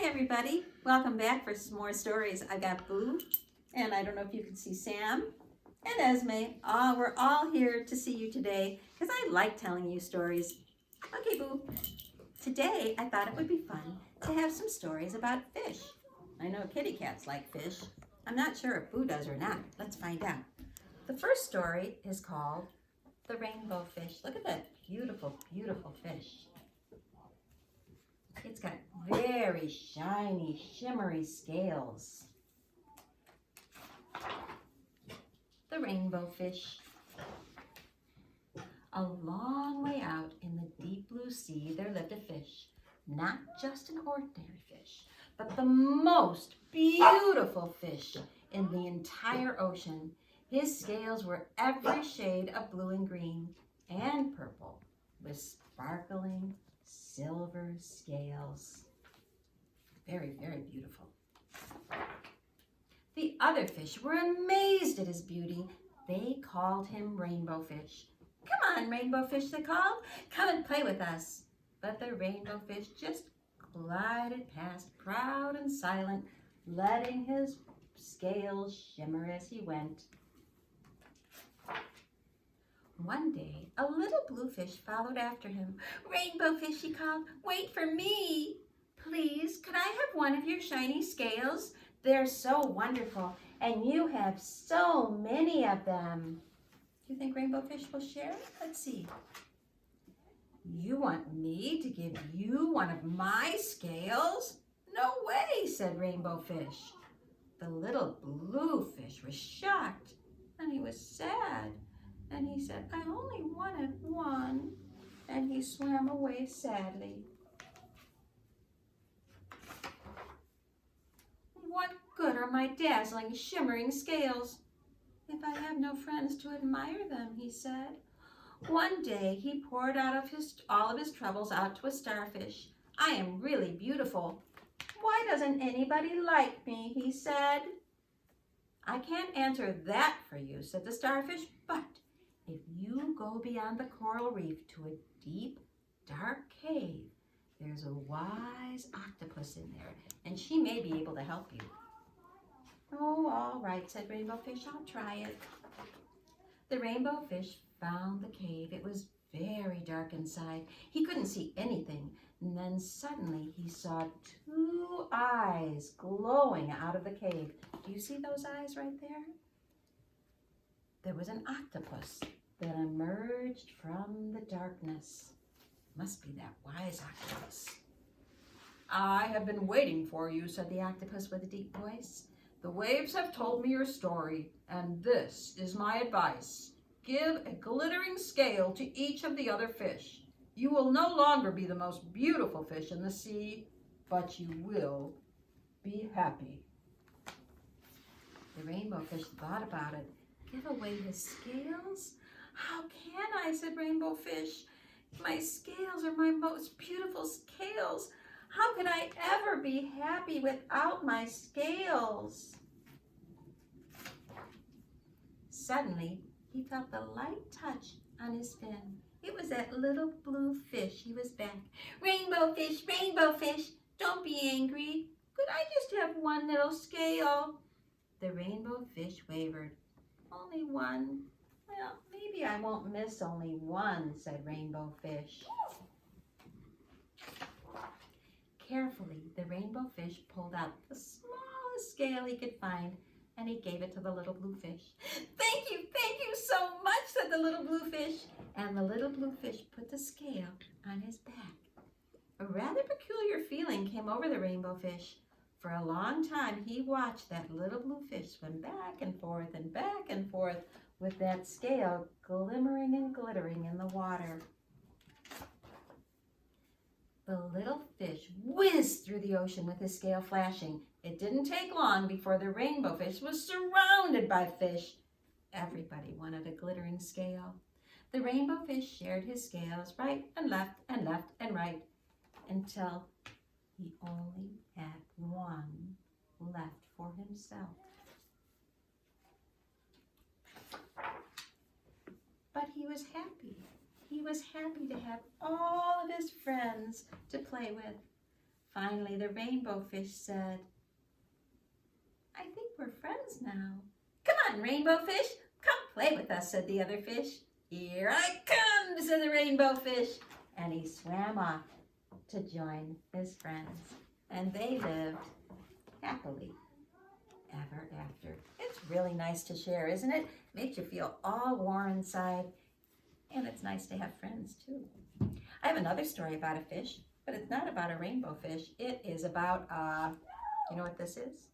Hi everybody, welcome back for some more stories. I got Boo, and I don't know if you can see Sam and Esme. We're all here to see you today because I like telling you stories. Okay Boo, today I thought it would be fun to have some stories about fish. I know kitty cats like fish. I'm not sure if Boo does or not. Let's find out. The first story is called The Rainbow Fish. Look at that beautiful, beautiful fish. It's got very shiny, shimmery scales. The rainbow fish. A long way out in the deep blue sea, there lived a fish. Not just an ordinary fish, but the most beautiful fish in the entire ocean. His scales were every shade of blue and green and purple, with sparkling silver scales. Very, very beautiful. The other fish were amazed at his beauty. They called him Rainbow Fish. Come on, Rainbow Fish, they called. Come and play with us. But the Rainbow Fish just glided past, proud and silent, letting his scales shimmer as he went. One day, a little blue fish followed after him. Rainbow Fish, he called, wait for me. Please, could I have one of your shiny scales? They're so wonderful, and you have so many of them. Do you think Rainbow Fish will share? Let's see. You want me to give you one of my scales? No way, said Rainbow Fish. The little blue fish was shocked, and he was sad. And he said, I only wanted one. And he swam away sadly. What good are my dazzling, shimmering scales if I have no friends to admire them, he said. One day he poured out of all of his troubles out to a starfish. I am really beautiful. Why doesn't anybody like me, he said. I can't answer that for you, said the starfish, but if you go beyond the coral reef to a deep, dark cave, there's a wise octopus in there, and she may be able to help you. Oh, all right, said Rainbow Fish, I'll try it. The Rainbow Fish found the cave. It was very dark inside. He couldn't see anything, and then suddenly he saw two eyes glowing out of the cave. Do you see those eyes right there? There was an octopus that emerged from the darkness. Must be that wise octopus. I have been waiting for you, said the octopus with a deep voice. The waves have told me your story, and this is my advice. Give a glittering scale to each of the other fish. You will no longer be the most beautiful fish in the sea, but you will be happy. The Rainbow Fish thought about it. Give away his scales? How can I, said Rainbow Fish. My scales are my most beautiful scales. How could I ever be happy without my scales? Suddenly, he felt the light touch on his fin. It was that little blue fish. He was back. Rainbow Fish, don't be angry. Could I just have one little scale? The Rainbow Fish wavered. Only one? Well, maybe I won't miss only one, said Rainbow Fish. Carefully, the Rainbow Fish pulled out the smallest scale he could find, and he gave it to the little blue fish. Thank you so much, said the little blue fish. And the little blue fish put the scale on his back. A rather peculiar feeling came over the Rainbow Fish. For a long time, he watched that little blue fish swim back and forth with that scale glimmering and glittering in the water. The little fish whizzed through the ocean with his scale flashing. It didn't take long before the Rainbow Fish was surrounded by fish. Everybody wanted a glittering scale. The Rainbow Fish shared his scales right and left and left and right until he only had one left for himself. But he was happy. He was happy to have all of his friends to play with. Finally, the rainbow fish said, I think we're friends now. Come on, rainbow fish, come play with us, said the other fish. Here I come, said the rainbow fish. And he swam off to join his friends. And they lived happily ever after. It's really nice to share, isn't it? Makes you feel all warm inside. And it's nice to have friends, too. I have another story about a fish, but it's not about a rainbow fish. It is about, you know what this is?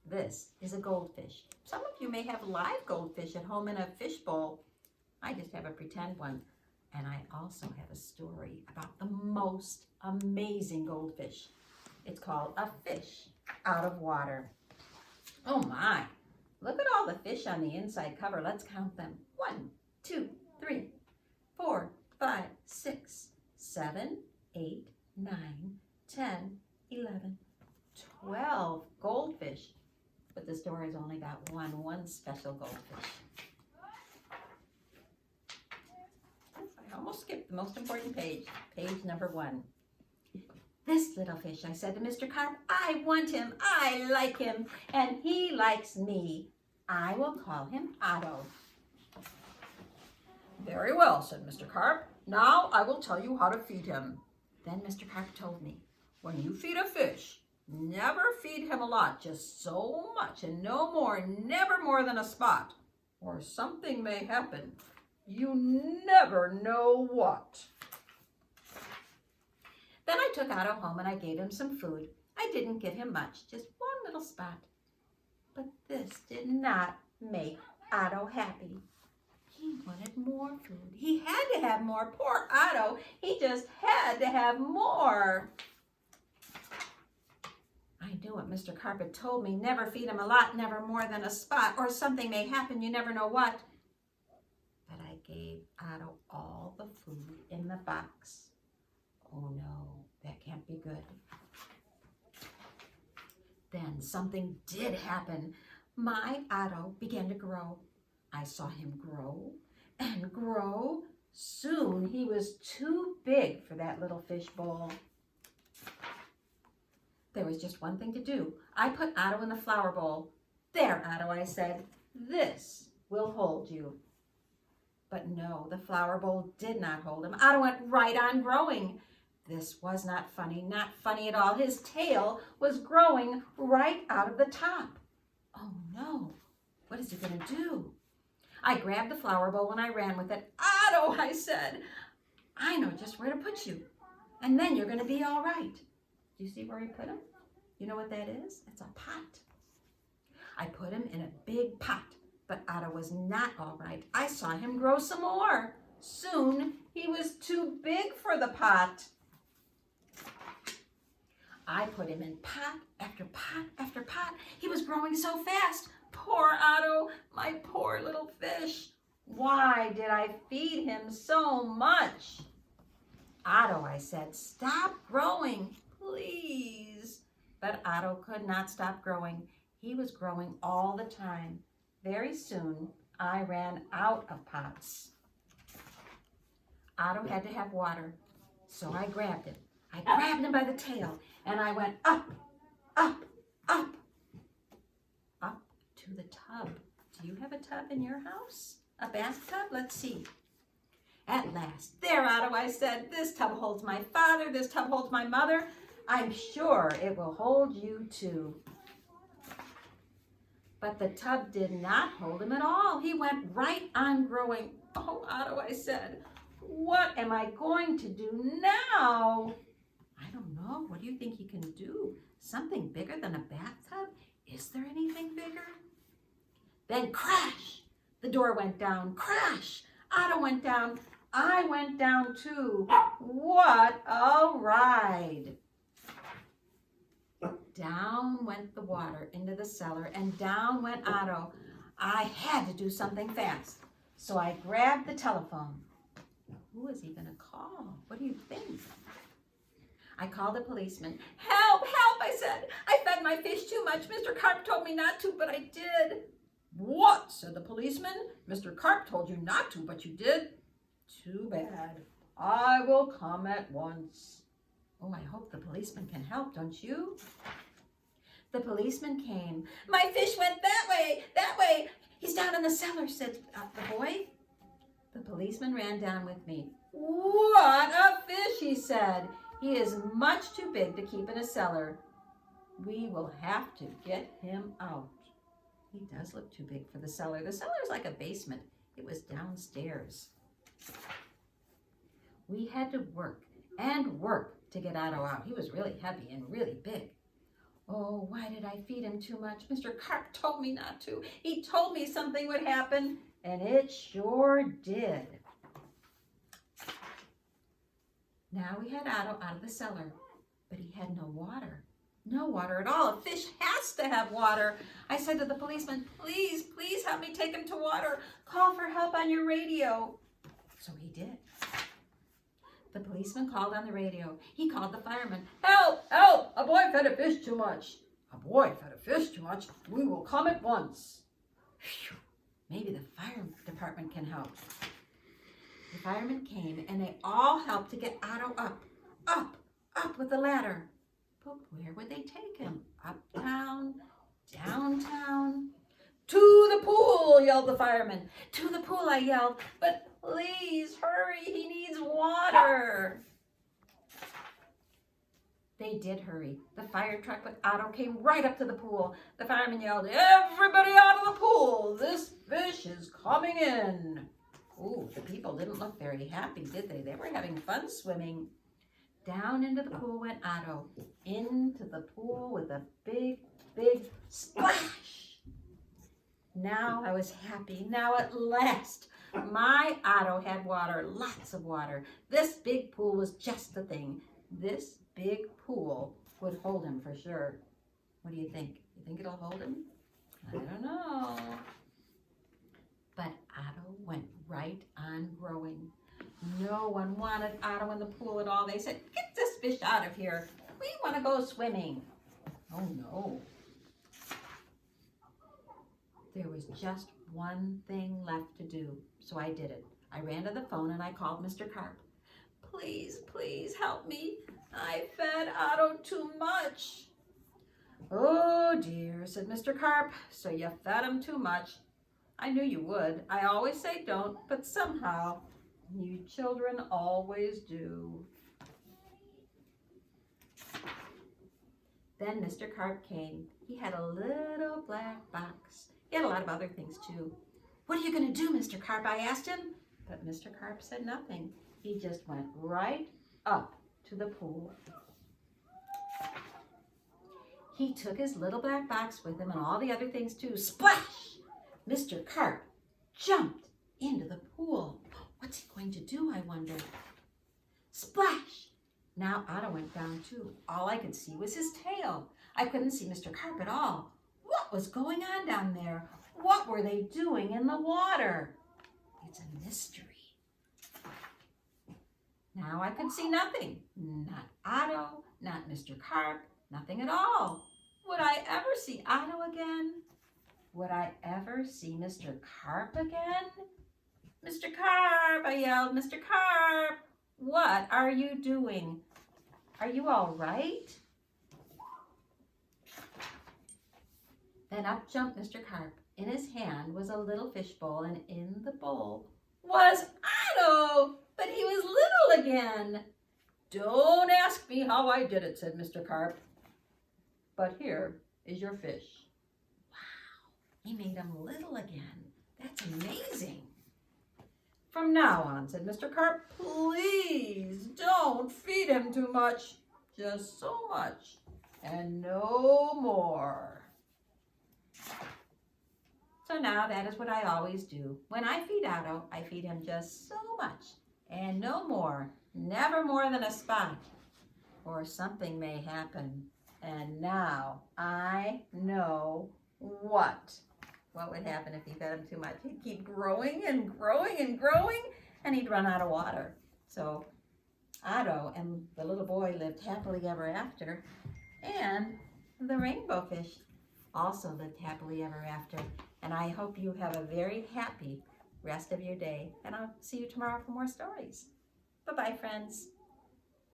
This is a goldfish. Some of you may have live goldfish at home in a fish bowl. I just have a pretend one. And I also have a story about the most amazing goldfish. It's called A Fish Out of Water. Oh my, look at all the fish on the inside cover. Let's count them. 1, 2, 3, 4, 5, 6, 7, 8, 9, 10, 11, 12 goldfish. But the story is only about one special goldfish. I almost skipped the most important page, page number 1. This little fish, I said to Mr. Carp, I want him, I like him, and he likes me. I will call him Otto. Very well, said Mr. Carp. Now I will tell you how to feed him. Then Mr. Carp told me, when you feed a fish, never feed him a lot, just so much and no more, never more than a spot, or something may happen. You never know what. Then I took Otto home and I gave him some food. I didn't give him much, just one little spot. But this did not make Otto happy. He wanted more food. He had to have more. Poor Otto, he just had to have more. I knew what Mr. Carp had told me. Never feed him a lot, never more than a spot, or something may happen, you never know what. But I gave Otto all the food in the box. Oh no, that can't be good. Then something did happen. My Otto began to grow. I saw him grow and grow. Soon he was too big for that little fish bowl. There was just one thing to do. I put Otto in the flower bowl. There, Otto, I said, this will hold you. But no, the flower bowl did not hold him. Otto went right on growing. This was not funny at all. His tail was growing right out of the top. Oh no, what is he going to do? I grabbed the flower bowl and I ran with it. Otto, I said, I know just where to put you. And then you're going to be all right. Do you see where he put him? You know what that is? It's a pot. I put him in a big pot, but Otto was not all right. I saw him grow some more. Soon he was too big for the pot. I put him in pot after pot after pot. He was growing so fast. Poor Otto, my poor little fish. Why did I feed him so much? Otto, I said, stop growing, please. But Otto could not stop growing. He was growing all the time. Very soon, I ran out of pots. Otto had to have water, so I grabbed him. I grabbed him by the tail, and I went up, up, up, up to the tub. Do you have a tub in your house? A bathtub? Let's see. At last, there, Otto, I said, this tub holds my father, this tub holds my mother. I'm sure it will hold you too. But the tub did not hold him at all. He went right on growing. Oh, Otto, I said, what am I going to do now? I don't know. What do you think he can do? Something bigger than a bathtub? Is there anything bigger? Then crash! The door went down. Crash! Otto went down. I went down too. What a ride! Down went the water into the cellar, and down went Otto. I had to do something fast, so I grabbed the telephone. Who is he going to call? What do you think? I called a policeman. Help, help, I said. I fed my fish too much. Mr. Carp told me not to, but I did. What? Said the policeman. Mr. Carp told you not to, but you did. Too bad. I will come at once. Oh, I hope the policeman can help, don't you? The policeman came. My fish went that way, that way. He's down in the cellar, said the boy. The policeman ran down with me. What a fish, he said. He is much too big to keep in a cellar. We will have to get him out. He does look too big for the cellar. The cellar is like a basement. It was downstairs. We had to work and work to get Otto out. He was really heavy and really big. Oh, why did I feed him too much? Mr. Carp told me not to. He told me something would happen, and it sure did. Now we had Otto out of the cellar, but he had no water. No water at all. A fish has to have water. I said to the policeman, please, please help me take him to water. Call for help on your radio. So he did. The policeman called on the radio. He called the fireman. Help! Help! A boy fed a fish too much. A boy fed a fish too much. We will come at once. Whew. Maybe the fire department can help. The firemen came and they all helped to get Otto up with the ladder. But where would they take him? Uptown? Downtown? To the pool, yelled the fireman. To the pool, I yelled. But please, hurry, he needs water. They did hurry. The fire truck with Otto came right up to the pool. The fireman yelled, everybody out of the pool. This fish is coming in. Ooh, the people didn't look very happy, did they? They were having fun swimming. Down into the pool went Otto. Into the pool with a big, big splash. Now I was happy. Now at last, my Otto had water, lots of water. This big pool was just the thing. This big pool would hold him for sure. What do you think? You think it'll hold him? I don't know. But Otto went right on growing. No one wanted Otto in the pool at all. They said, get this fish out of here. We want to go swimming. Oh no. There was just one thing left to do, so I did it. I ran to the phone and I called Mr. Carp. Please, please help me. I fed Otto too much. Oh dear, said Mr. Carp, so you fed him too much. I knew you would. I always say don't, but somehow you children always do. Then Mr. Carp came. He had a little black box. He had a lot of other things too. What are you going to do, Mr. Carp? I asked him. But Mr. Carp said nothing. He just went right up to the pool. He took his little black box with him and all the other things too. Splash! Mr. Carp jumped into the pool. What's he going to do, I wondered? Splash! Now Otto went down too. All I could see was his tail. I couldn't see Mr. Carp at all. What was going on down there? What were they doing in the water? It's a mystery. Now I could see nothing. Not Otto, not Mr. Carp, nothing at all. Would I ever see Otto again? Would I ever see Mr. Carp again? Mr. Carp, I yelled, Mr. Carp, what are you doing? Are you all right? Then up jumped Mr. Carp. In his hand was a little fish bowl, and in the bowl was Otto, but he was little again. Don't ask me how I did it, said Mr. Carp. But here is your fish. Wow, he made him little again. That's amazing. From now on, said Mr. Carp, please don't feed him too much. Just so much and no more. So now that is what I always do. When I feed Otto, I feed him just so much and no more, never more than a spot, or something may happen. And now I know what. What would happen if he fed him too much? He'd keep growing and growing and growing, and he'd run out of water. So Otto and the little boy lived happily ever after, and the rainbow fish also lived happily ever after. And I hope you have a very happy rest of your day, and I'll see you tomorrow for more stories. Bye-bye, friends.